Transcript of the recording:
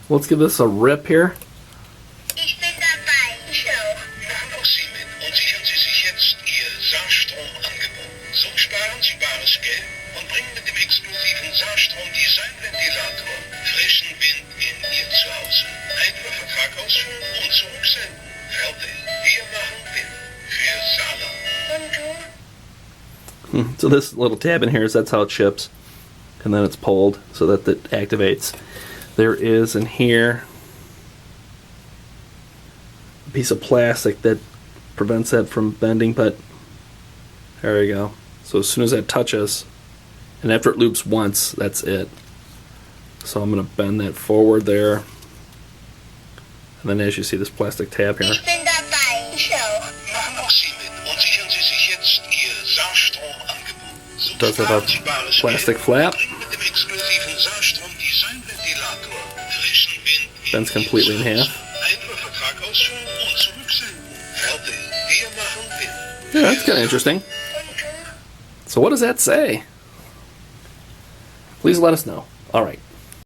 Let's give this a rip here. Ich bin dabei. Ich auch. Auch Sie mit und sichern Sie sich jetzt Ihr Saarstromangebot. So sparen Sie bares Geld und bringen mit dem exklusiven Saarstrom-Design-Ventilator frischen Wind in Ihr Zuhause. Einfach Vertrag ausfüllen und zurücksenden. Fertig. Wir machen Wind für Saarland. Und du? So this little tab in here is that's how it ships, and then it's pulled so that it activates. There is in here a piece of plastic that prevents that from bending, but there you go. So as soon as that touches, and after it loops once, that's it. So I'm going to bend that forward there, and then as you see this plastic tab here. Ich bin dabei. Ich auch. Machen auch Sie mit und sichern Sie sich jetzt Ihr Saarstrom-Angebot. So Does have a sparen Sie bares plastic Geld flap. und bringen mit dem exklusiven Saarstrom-Design-Ventilator frischen Wind in Bends Ihr completely in Zuhause. half. Einfach Vertrag ausfüllen und zurücksenden. Fertig. Wir machen Wind. Yeah, that's kind of interesting. So what does that say? Please let us know. All right.